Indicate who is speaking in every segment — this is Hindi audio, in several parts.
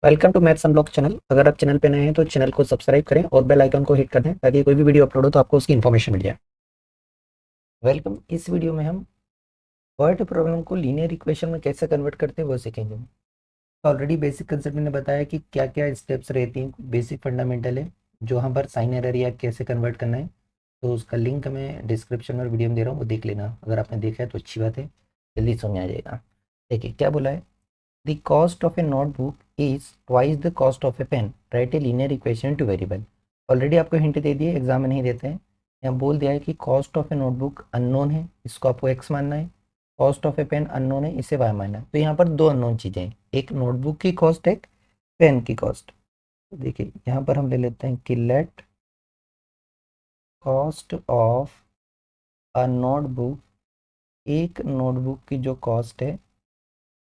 Speaker 1: Welcome to maths unblock channel. अगर आप चैनल पे नए हैं तो चैनल को सब्सक्राइब करें और बेल आइकन को हिट कर दें ताकि कोई भी वीडियो अपलोड हो तो आपको उसकी इन्फॉर्मेशन मिल जाए। वेलकम। इस वीडियो में हम वर्ड प्रॉब्लम को लीनियर इक्वेशन में कैसे कन्वर्ट करते हैं वो सीखेंगे। ऑलरेडी बेसिक कंसेप्ट मैंने बताया कि क्या क्या स्टेप्स रहती हैं, बेसिक फंडामेंटल है जो हम पर साइन एरर या कैसे कन्वर्ट करना है। तो उसका लिंक मैं डिस्क्रिप्शन में वीडियो में दे रहा हूँ, वो देख लेना। अगर आपने देखा है तो अच्छी बात है, जल्दी समझ आ जाएगा। देखिए क्या बोला है। The cost of a notebook is twice the cost of a pen. Write a linear equation to variable. Already आपको हिंट दे दिए, एग्जाम में नहीं देते हैं। यहाँ बोल दिया है कि cost of a notebook unknown है, इसको आपको एक्स मानना है। Cost of a pen unknown है, इसे वाई मानना है। तो यहाँ पर दो अननोन चीज़ें हैं, एक नोटबुक की कॉस्ट, एक पेन की कॉस्ट। देखिए यहाँ पर हम ले लेते हैं कि let cost of a notebook, एक नोटबुक की जो कॉस्ट है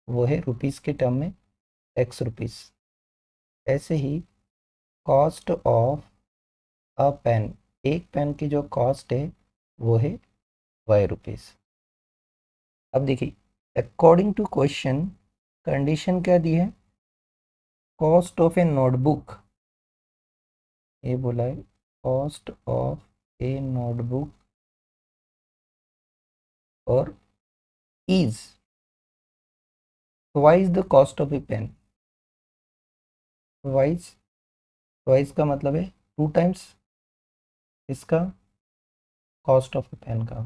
Speaker 1: वो है रुपीज़ के टर्म में एक्स रुपीज़। ऐसे ही कॉस्ट ऑफ अ पेन, एक पेन की जो कॉस्ट है वो है वाई रुपीज़। अब देखिए अकॉर्डिंग टू क्वेश्चन कंडीशन क्या दी है, कॉस्ट ऑफ ए नोटबुक, ये बोला है कॉस्ट ऑफ ए नोटबुक और is twice the cost of a pen. Twice, twice का मतलब है टू टाइम्स इसका कॉस्ट ऑफ ए पेन का।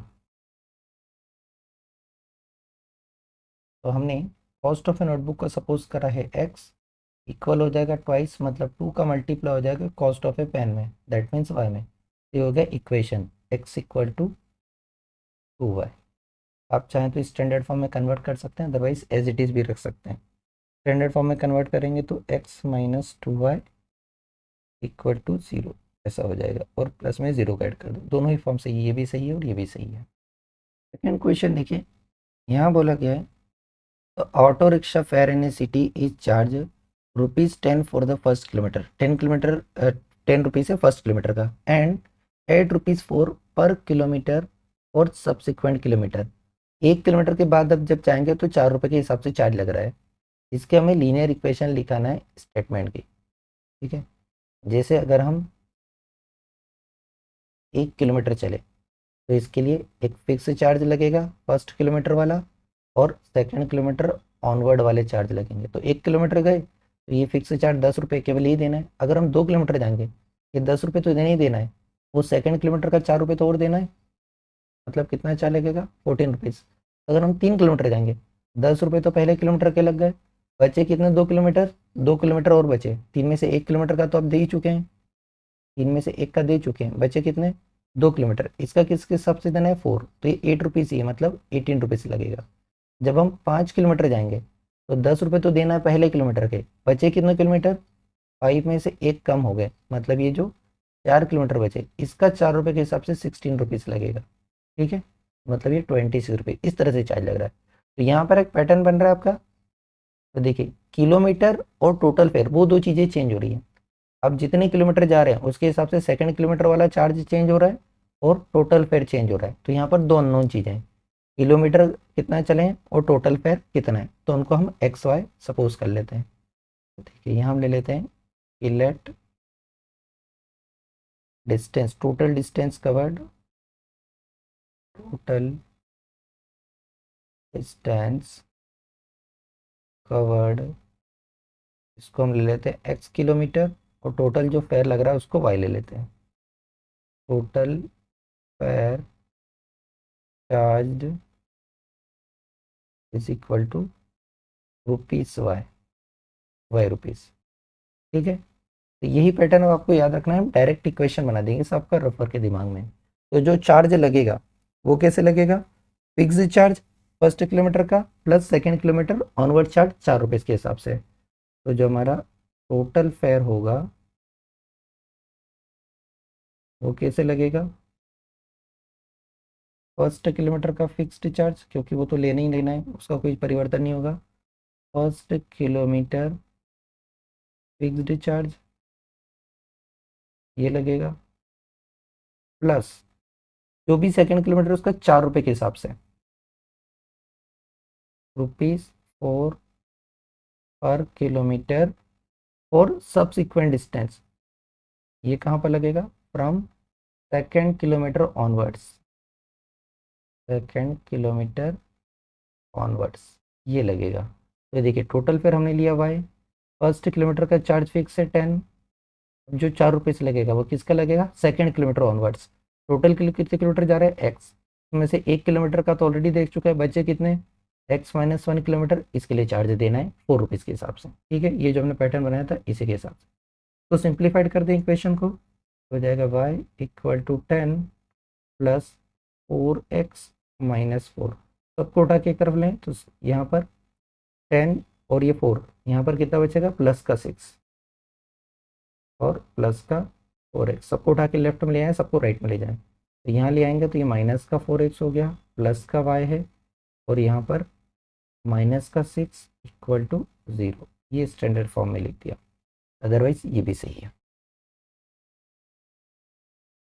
Speaker 1: तो हमने कॉस्ट ऑफ ए नोटबुक का सपोज करा है एक्स, इक्वल हो जाएगा ट्वाइस, मतलब टू का मल्टीप्लाई हो जाएगा कॉस्ट ऑफ ए पेन में, दैट मीन्स वाई में। ये हो गया equation X equal to two Y. आप चाहें तो स्टैंडर्ड फॉर्म में कन्वर्ट कर सकते हैं, अदरवाइज एज इट इज़ भी रख सकते हैं। स्टैंडर्ड फॉर्म में कन्वर्ट करेंगे तो X minus two Y equal to zero ऐसा हो जाएगा, और प्लस में ज़ीरो का ऐड कर दो। दोनों ही फॉर्म सही है, ये भी सही है और ये भी सही है। सेकेंड क्वेश्चन देखिए, यहाँ बोला गया है auto rickshaw fair in A city is charge ₹10 for the first kilometre. 10 kilometre 10 rupees है फर्स्ट किलोमीटर का, एंड ₹8 फॉर पर किलोमीटर और सब्सिक्वेंट किलोमीटर। 1 किलोमीटर के बाद अब जब जाएंगे तो ₹4 के हिसाब से चार्ज लग रहा है। इसके हमें लीनियर इक्वेशन लिखाना है स्टेटमेंट की। ठीक है, जैसे अगर हम 1 किलोमीटर चले तो इसके लिए एक फिक्स चार्ज लगेगा फर्स्ट किलोमीटर वाला, और सेकंड किलोमीटर ऑनवर्ड वाले चार्ज लगेंगे। तो 1 किलोमीटर गए तो ये फिक्स चार्ज ₹10 केवल ही देना है। अगर हम 2 किलोमीटर जाएंगे, ये ₹10 तो देना ही देना है, वो सेकंड किलोमीटर का ₹4 तो और देना है, मतलब कितना चार्ज लगेगा ₹14। अगर हम 3 किलोमीटर जाएंगे, ₹10 तो पहले किलोमीटर के लग गए, बचे कितने 2 किलोमीटर, 2 किलोमीटर और बचे। तीन में से 1 किलोमीटर का तो आप दे ही चुके हैं, तीन में से एक का दे चुके हैं, बचे कितने 2 किलोमीटर। इसका किसके हिसाब से देना है 4, तो ये ₹8 ही है, मतलब ₹18 लगेगा। जब हम 5 किलोमीटर जाएंगे तो ₹10 तो देना है पहले किलोमीटर के, बचे कितने किलोमीटर, 5 में से एक कम हो गए, मतलब ये जो 4 किलोमीटर बचे इसका ₹4 के हिसाब से ₹16 लगेगा। ठीक है, मतलब ये ₹26 इस तरह से चार्ज लग रहा है। तो यहाँ पर एक पैटर्न बन रहा है आपका। तो देखिए किलोमीटर और टोटल फेयर वो दो चीज़ें चेंज हो रही हैं। अब जितने किलोमीटर जा रहे हैं उसके हिसाब से सेकंड किलोमीटर वाला चार्ज चेंज हो रहा है और टोटल फेयर चेंज हो रहा है। तो यहाँ पर दो अननोन चीज़ें हैं, किलोमीटर कितना चले हैं और टोटल फेयर कितना है। तो उनको हम एक्स वाई सपोज कर लेते हैं। तो देखिए यहाँ हम ले लेते हैं कि let distance, total distance covered, total distance covered, इसको हम ले लेते हैं एक्स किलोमीटर, और टोटल जो फेयर लग रहा है उसको वाई ले लेते हैं। Total fare charge is equal to rupees Y, Y rupees. ठीक है, तो यही पैटर्न अब आपको याद रखना है, हम डायरेक्ट इक्वेशन बना देंगे सबका रफर के दिमाग में। तो जो चार्ज लगेगा वो कैसे लगेगा, फिक्स चार्ज फर्स्ट किलोमीटर का plus second kilometre onward charge ₹4 के हिसाब से। तो जो हमारा टोटल फेयर होगा वो कैसे लगेगा, फर्स्ट किलोमीटर का फिक्स्ड चार्ज, क्योंकि वो तो लेना ही लेना है, उसका कोई परिवर्तन नहीं होगा। फर्स्ट किलोमीटर फिक्स्ड चार्ज ये लगेगा, प्लस जो भी सेकंड किलोमीटर उसका ₹4 के हिसाब से, ₹4 पर किलोमीटर और सबसिक्वेंट डिस्टेंस ये कहाँ पर लगेगा, from second kilometre onwards, second kilometre onwards ये लगेगा। तो देखिए टोटल फिर हमने लिया वाई, फर्स्ट किलोमीटर का चार्ज फिक्स है 10, जो 4 रुपये से लगेगा वो किसका लगेगा, सेकेंड किलोमीटर ऑनवर्ड्स। टोटल के लिए कितने किलोमीटर जा रहे हैं, एक्स में से 1 किलोमीटर का तो ऑलरेडी देख चुका है, बचे कितने, x-1 किलोमीटर, इसके लिए चार्ज देना है 4 रुपीज़ के हिसाब से। ठीक है, ये जो हमने पैटर्न बनाया था इसी के हिसाब से। तो सिंप्लीफाइड कर दें इक्वेशन को, तो हो जाएगा y = 10 + 4x - 4। सबको उठा के एक तरफ लें तो यहाँ पर 10 और ये 4, यहाँ पर कितना बचेगा, प्लस का 6 और प्लस का 4x। सबको उठा के लेफ्ट में ले आए, सबको राइट में ले जाएं, तो यहाँ ले आएंगे तो ये माइनस का 4x हो गया, प्लस का y है, और यहाँ पर माइनस का 6 = 0। ये स्टैंडर्ड फॉर्म में लिख दिया, अदरवाइज ये भी सही है।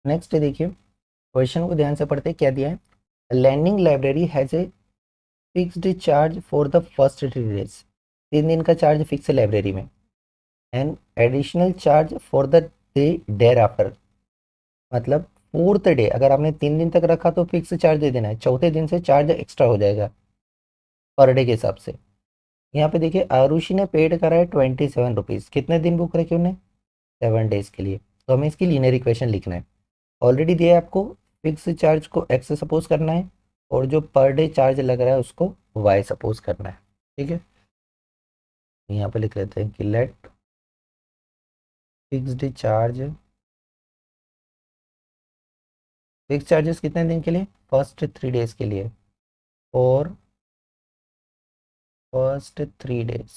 Speaker 1: नेक्स्ट देखिए, क्वेश्चन को ध्यान से पढ़ते क्या दिया है, lending library has a fixed charge for the first 3 days, 3 दिन का चार्ज फिक्स है लाइब्रेरी में, and additional charge for the day thereafter, after 4th day अगर आपने 3 दिन तक रखा तो फिक्स चार्ज दे देना है, चौथे दिन से चार्ज एक्स्ट्रा हो जाएगा पर डे के हिसाब से। यहाँ पे देखिए आरुषि ने पेड करा है 27 रुपीज़, कितने दिन बुक रखे उन्हें, 7 डेज के लिए। तो हमें इसकी लीनियर इक्वेशन लिखना है, ऑलरेडी दिया है आपको, फिक्स चार्ज को एक्स से सपोज करना है और जो पर डे चार्ज लग रहा है उसको वाई सपोज करना है। ठीक है, यहाँ पे लिख लेते हैं कि let fixed charge, fix charges कितने दिन के लिए, फर्स्ट 3 डेज के लिए, और फर्स्ट 3 डेज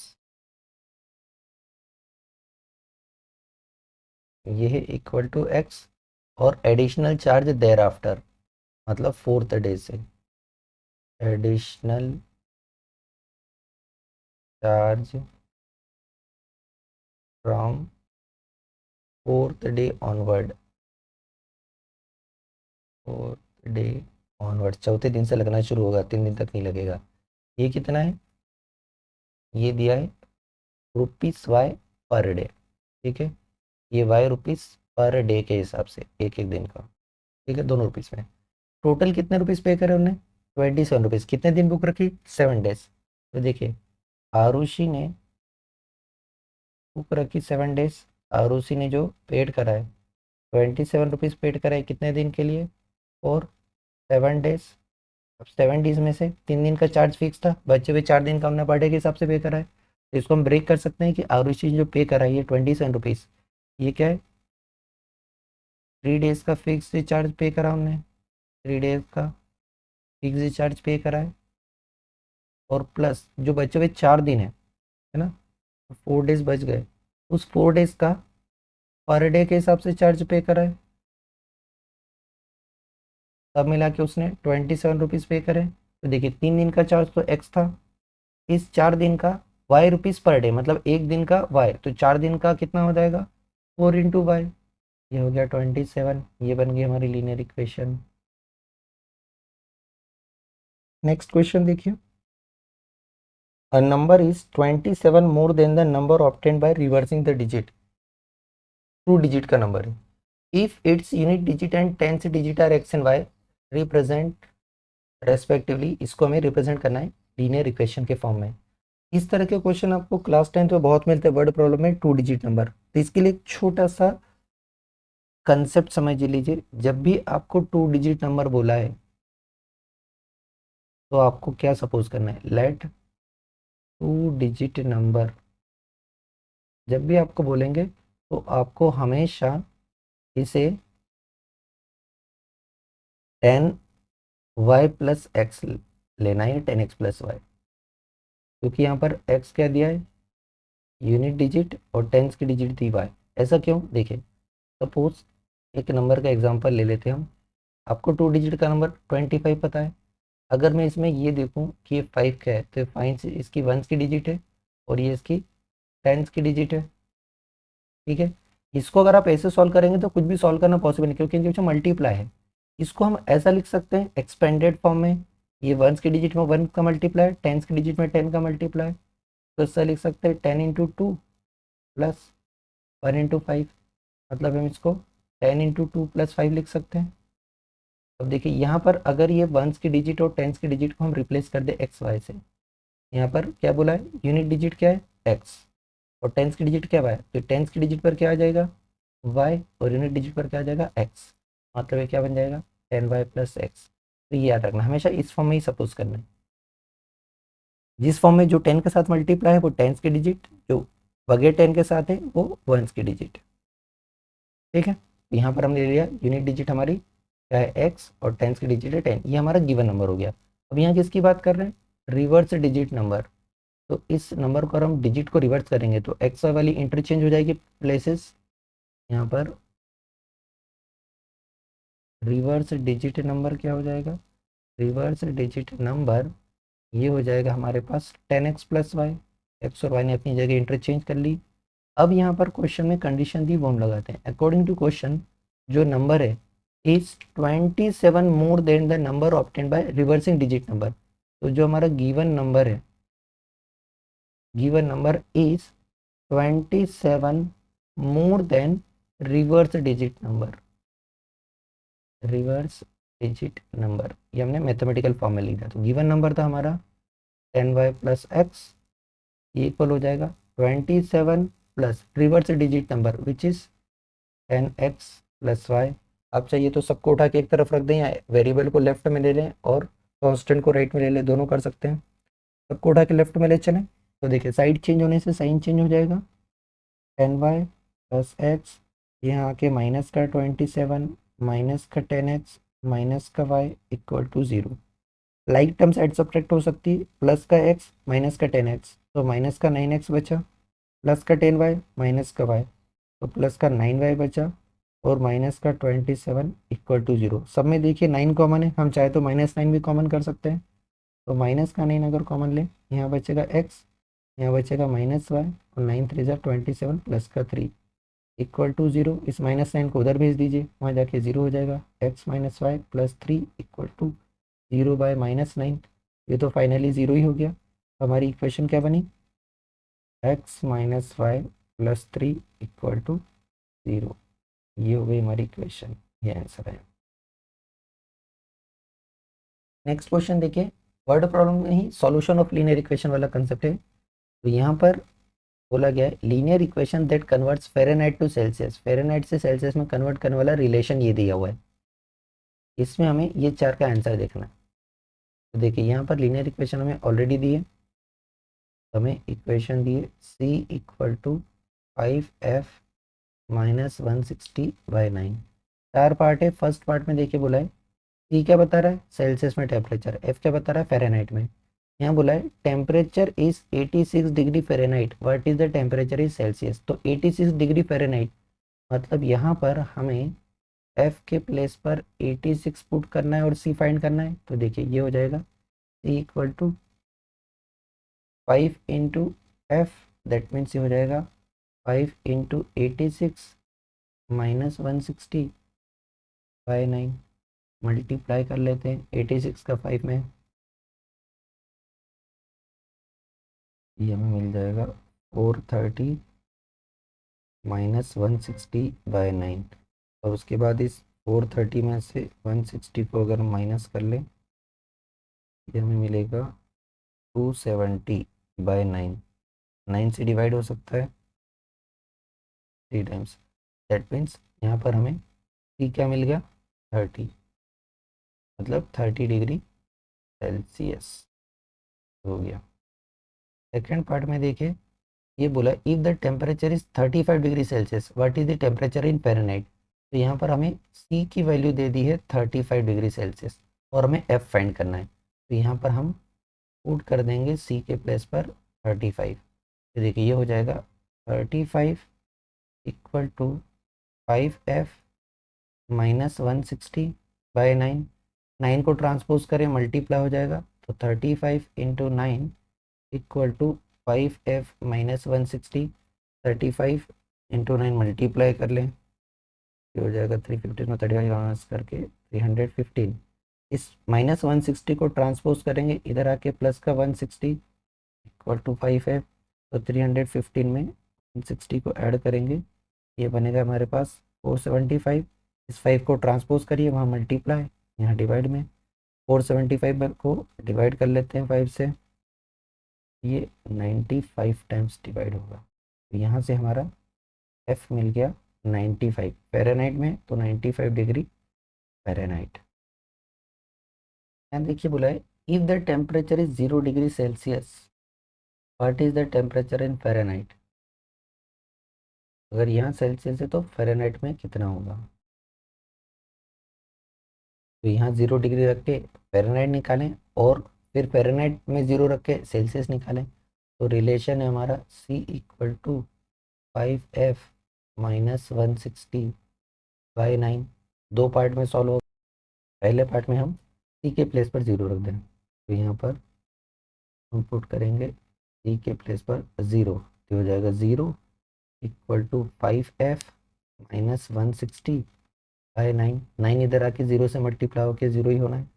Speaker 1: ये है इक्वल टू एक्स, और additional charge there after after 4th day से, additional charge from 4th day onward, 4th day onward चौथे दिन से लगना शुरू होगा, 3 दिन तक नहीं लगेगा। ये कितना है, ये दिया है ₹y पर डे। ठीक है, ये ₹y पर डे के हिसाब से एक एक दिन का। ठीक है, दोनों रुपीज़ में टोटल कितने रुपीज़ पे करे उन्होंने, 27 रुपीज़। कितने दिन बुक रखी, 7 डेज। तो देखिए आरुषि ने बुक रखी 7 डेज, आरुषि ने जो पेड करा है 27 रुपीज़ पेड करा है कितने दिन के लिए, और 7 डेज। अब 7 डेज में से 3 दिन का चार्ज फिक्स था, बचे हुए 4 दिन का हमने पर डे के हिसाब से पे करा है। तो इसको हम ब्रेक कर सकते हैं कि आरुषि जो पे करा है ये 27 रुपीज़, ये क्या है, 3 डेज का फिक्स चार्ज पे करा हमने, 3 डेज का फिक्स चार्ज पे करा है, और प्लस जो बचे हुए 4 दिन है ना, 4 डेज बच गए, उस 4 डेज का पर डे के हिसाब से चार्ज पे करा है, तब मिला के उसने 27 रुपीज़ पे करे। तो देखिए 3 दिन का चार्ज तो एक्स था, इस 4 दिन का ₹y पर डे मतलब एक दिन का y, तो 4 दिन का कितना हो जाएगा 4 × y, ये हो गया 27। ये बन गई हमारी लीनियर इक्वेशन। नेक्स्ट क्वेश्चन देखिए, a number is 27 more than the number obtained by reversing the digit, 2 digit का नंबर है, if its unit digit and tenth digit are x and y represent respectively, इसको हमें रिप्रेजेंट करना है लीनियर इक्वेशन के फॉर्म में। इस तरह के क्वेश्चन आपको क्लास 10th में बहुत मिलते हैं, वर्ड प्रॉब्लम में 2 डिजिट नंबर। तो इसके लिए एक छोटा सा कंसेप्ट समझ लीजिए, जब भी आपको 2 डिजिट नंबर बोला है तो आपको क्या सपोज करना है, लेट 2 डिजिट नंबर जब भी आपको बोलेंगे तो आपको हमेशा इसे 10y + x लेना है, 10x + y, क्योंकि यहाँ पर x क्या दिया है, यूनिट डिजिट, और टेंस की डिजिट थी y। ऐसा क्यों, देखिए सपोज एक नंबर का एग्जांपल ले लेते हैं हम, आपको 2 डिजिट का नंबर 25 पता है, अगर मैं इसमें ये देखूं कि ये 5 क्या है, तो 5 इसकी वंस की डिजिट है और ये इसकी टेंस की डिजिट है। ठीक है, इसको अगर आप ऐसे सॉल्व करेंगे तो कुछ भी सॉल्व करना पॉसिबल नहीं, क्योंकि इनके पीछे मल्टीप्लाई है। इसको हम ऐसा लिख सकते हैं एक्सपेंडेड फॉर्म में, ये वंस की डिजिट में 1 का मल्टीप्लाई, टेंस की डिजिट में 10 का मल्टीप्लाई, तो ऐसा लिख सकते हैं 10 × 2 प्लस 1 × 5, मतलब हम इसको 10 × 2 + 5 लिख सकते हैं। अब देखिए यहाँ पर अगर ये वंस की डिजिट और टेंस की डिजिट को हम रिप्लेस कर दे एक्स वाई से, यहाँ पर क्या बोला है, यूनिट डिजिट क्या है एक्स और टेंस की डिजिट क्या है, तो टेंस की डिजिट पर क्या आ जाएगा वाई और यूनिट डिजिट पर क्या आ जाएगा एक्स, मतलब ये क्या बन जाएगा 10y + x। तो ये याद रखना, हमेशा इस फॉर्म में ही सपोज करना है, जिस फॉर्म में जो 10 के साथ मल्टीप्लाई है वो टेंस की डिजिट, जो बगैर 10 के साथ है वो वंस की डिजिट। ठीक है, यहाँ पर हमने ले लिया यूनिट डिजिट हमारी क्या है एक्स और टेंस की डिजिट है 10, ये हमारा गिवन नंबर हो गया। अब यहाँ किसकी बात कर रहे हैं, रिवर्स डिजिट नंबर। तो इस नंबर को हम डिजिट को रिवर्स करेंगे तो एक्स वाली इंटरचेंज हो जाएगी प्लेसेस, यहाँ पर रिवर्स डिजिट नंबर क्या हो जाएगा, रिवर्स डिजिट नंबर ये हो जाएगा हमारे पास 10x + y, एक्स और वाई ने अपनी जगह इंटरचेंज कर ली। अब यहाँ पर क्वेश्चन में कंडीशन दी वो हम लगाते हैं, अकॉर्डिंग टू क्वेश्चन जो नंबर है is 27 more than the number obtained by reversing digit number. तो जो हमारा गिवन नंबर है, given number is 27 more then reverse digit number, reverse digit number ये हमने मैथमेटिकल फॉर्म में लिखा। तो गिवन नंबर था हमारा 10y + x, ये इक्वल हो जाएगा 27 plus reverse digit number which is 10x + y। आप चाहिए तो सबको उठा के एक तरफ रख दें या वेरिएबल को लेफ्ट में ले लें और कांस्टेंट को राइट में ले लें, दोनों कर सकते हैं। सबको उठा के लेफ्ट में ले चलें तो देखिए साइड चेंज होने से साइन चेंज हो जाएगा, 10y + x, यहाँ आके माइनस का 27 माइनस का 10x माइनस का y equal to 0। Like term side subtract हो सकती है, प्लस का x माइनस का 10x तो माइनस का 9x बचा, प्लस का 10y माइनस का y तो प्लस का 9y बचा और माइनस का 27 इक्वल टू 0। सब में देखिए 9 कॉमन है, हम चाहे तो -9 भी कॉमन कर सकते हैं। तो माइनस का 9 अगर कॉमन लें, यहाँ बचेगा x, यहाँ बचेगा -y और 9 × 3 = 27 प्लस का 3 इक्वल टू 0। इस -9 को उधर भेज दीजिए, वहाँ जाके 0 हो जाएगा, x - y + 3 इक्वल टू 0/-9। ये तो फाइनली 0 ही हो गया। हमारी इक्वेशन क्या बनी, x - y + 3 इक्वल टू 0। ये हो गई हमारी इक्वेशन, ये आंसर है। नेक्स्ट क्वेश्चन देखिए, वर्ड प्रॉब्लम में ही सॉल्यूशन ऑफ लीनियर इक्वेशन वाला कंसेप्ट है। तो यहाँ पर बोला गया है linear equation that converts Fahrenheit to Celsius, Fahrenheit से सेल्सियस में कन्वर्ट करने वाला रिलेशन ये दिया हुआ है, इसमें हमें ये 4 का आंसर देखना है। तो देखिए यहाँ पर लीनियर इक्वेशन हमें ऑलरेडी दी है, हमें इक्वेशन दी है c equal to 5f - 160/9। 4 part है, फर्स्ट पार्ट में देखिए बोला है सी क्या बता रहा है सेल्सियस में टेम्परेचर, एफ क्या बता रहा है फ़ारेनहाइट में। यहाँ बोला है temperature is 86 degree Fahrenheit, what is the temperature is Celsius. तो 86 डिग्री फ़ारेनहाइट मतलब यहाँ पर हमें एफ के प्लेस पर 86 पुट करना है और सी फाइंड करना है। तो देखिए ये हो जाएगा C equal to 5 × F, that means ये हो जाएगा 5 × 86 - 160/9। मल्टीप्लाई कर लेते हैं 86 का 5 में, ये हमें मिल जाएगा 430 - 160/9। और उसके बाद इस 430 में से 160 को अगर माइनस कर लें, ये हमें मिलेगा 270/9। 9 से डिवाइड हो सकता है 3 टाइम्स, दैट मीन्स यहाँ पर हमें सी क्या मिल गया 30, मतलब 30 डिग्री सेल्सियस हो गया। सेकेंड पार्ट में देखिए ये बोला if the temperature is 35 degree Celsius what is the temperature in Fahrenheit. तो यहाँ पर हमें सी की वैल्यू दे दी है 35 डिग्री सेल्सियस और हमें एफ फाइंड करना है। तो यहाँ पर हम पुट कर देंगे सी के प्लेस पर 35। तो देखिए ये हो जाएगा 35 इक्वल टू 5f - 160/9। 9 को ट्रांसपोज करें मल्टीप्लाई हो जाएगा, तो 35 × 9 इक्वल टू 5f - 160। 35 × 9 मल्टीप्लाई कर लें, ये हो जाएगा 315 में 35 माइनस करके 315। इस -160 को ट्रांसपोज करेंगे इधर आके प्लस का 160 इक्वल टू 5f, तो 315 में 160 को ऐड करेंगे, ये बनेगा हमारे पास 475। इस 5 को ट्रांसपोज करिए, वहाँ मल्टीप्लाई, यहाँ डिवाइड में 475 को डिवाइड कर लेते हैं 5 से, ये 95 टाइम्स डिवाइड होगा। तो यहाँ से हमारा एफ मिल गया 95 फ़ारेनहाइट में, तो 95 डिग्री फ़ारेनहाइट। यहाँ देखिए बोला है if the temperature is 0 degree Celsius what is the temperature in Fahrenheit. अगर यहाँ सेल्सियस है तो फ़ारेनहाइट में कितना होगा। तो यहाँ 0 डिग्री रख के फ़ारेनहाइट निकालें और फिर फ़ारेनहाइट में 0 रख के सेल्सियस निकालें। तो रिलेशन है हमारा C equal to 5F minus 160/9। दो पार्ट में सॉल्व हो। पहले पार्ट में हम C के प्लेस पर 0 रख दें, तो यहाँ पर हम पुट करेंगे C के प्लेस पर 0, तो हो जाएगा 0 इक्वल टू 5F माइनस 160/9। 9 इधर आके 0 से मल्टीप्लाई होके 0 ही होना है।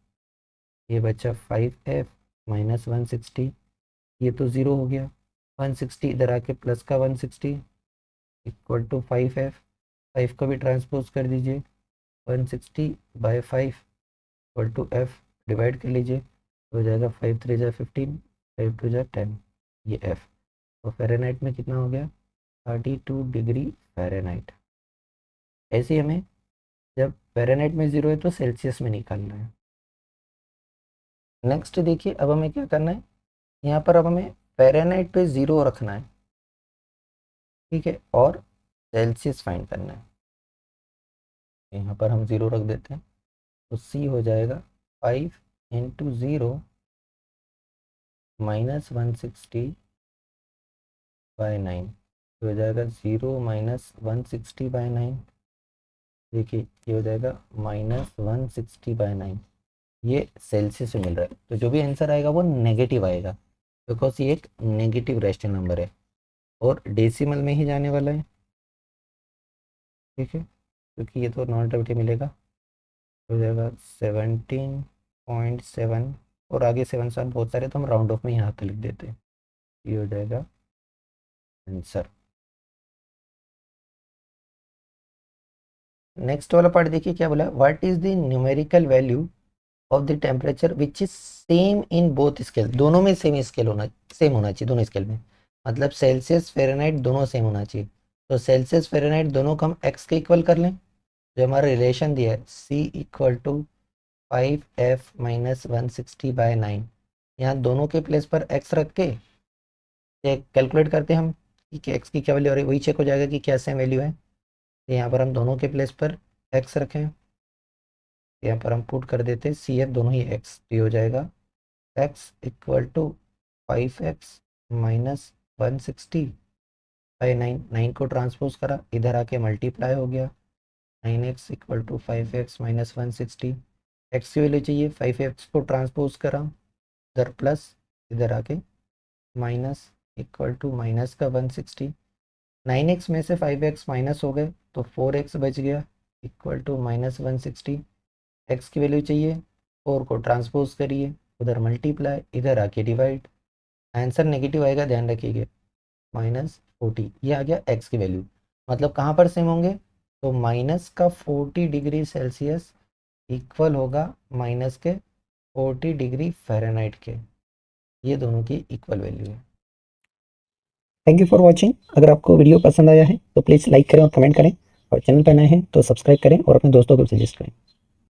Speaker 1: ये बचा 5F माइनस 160, ये तो 0 हो गया। 160 इधर आके प्लस का 160 इक्वल टू 5F, 5 को भी ट्रांसपोज कर दीजिए, 160/5 इक्वल टू F डिवाइड कर लीजिए, तो हो जाएगा 5 3 जा 15, 5 2 जा 10, ये F। तो फ़ारेनहाइट में कितना हो गया 32 डिग्री फ़ारेनहाइट। ऐसे ही हमें जब फ़ारेनहाइट में 0 है तो सेल्सियस में निकालना है। नेक्स्ट देखिए अब हमें क्या करना है, यहाँ पर अब हमें फ़ारेनहाइट पे 0 रखना है, ठीक है, और सेल्सियस फाइंड करना है। यहाँ पर हम 0 रख देते हैं, तो C हो जाएगा 5 इंटू 0 माइनस 160/9, हो जाएगा 0 माइनस 160/9। देखिए ये हो जाएगा माइनस 160/9, ये सेल्सियस में मिल रहा है, तो जो भी आंसर आएगा वो नेगेटिव आएगा, बिकॉज ये एक नेगेटिव रेशनल नंबर है और डेसिमल में ही जाने वाला है, ठीक है, क्योंकि ये तो नॉन नेगेटिव मिलेगा। हो जाएगा 17.7 और आगे 7 7 बहुत सारे, तो हम राउंड ऑफ में यहाँ पे लिख देते हैं, ये हो जाएगा आंसर। नेक्स्ट वाला पार्ट देखिए क्या बोला, what is the numerical value of the temperature which is same in both scale. दोनों में सेम स्केल होना, सेम होना चाहिए दोनों स्केल में, मतलब सेल्सियस फ़ारेनहाइट दोनों सेम होना चाहिए। तो सेल्सियस फ़ारेनहाइट दोनों को हम एक्स के इक्वल कर लें, जो हमारा रिलेशन दिया है C equal to 5F minus 160/9। यहाँ दोनों के प्लेस पर एक्स रख के कैलकुलेट करते हैं हम कि एक्स की क्या वैल्यू, और वही चेक हो जाएगा कि क्या सेम वैल्यू है। तो यहाँ पर हम दोनों के प्लेस पर एक्स रखें, यहाँ पर हम पुट कर देते हैं CF दोनों ही एक्स, तो हो जाएगा x equal to 5x minus 160/9। 9 को ट्रांसपोज करा, इधर आके मल्टीप्लाई हो गया, 9x equal to 5x minus 160। X की वैल्यू चाहिए, 5x को ट्रांसपोज करा, इधर प्लस, इधर आके माइनस इक्वल टू माइनस का 160। 9x में से 5x माइनस हो गए तो 4x बच गया इक्वल टू माइनस 160। एक्स की वैल्यू चाहिए, 4 को ट्रांसपोज करिए, उधर मल्टीप्लाई, इधर आके डिवाइड, आंसर नेगेटिव आएगा, ध्यान रखिएगा, -40, ये आ गया एक्स की वैल्यू। मतलब कहाँ पर सेम होंगे, तो माइनस का 40 डिग्री सेल्सियस इक्वल होगा माइनस के 40 डिग्री फ़ारेनहाइट के, ये दोनों की इक्वल वैल्यू है। Thank you for watching. अगर आपको वीडियो पसंद आया है तो प्लीज़ लाइक करें और कमेंट करें, और चैनल पर नए हैं तो सब्सक्राइब करें और अपने दोस्तों को सजेस्ट करें।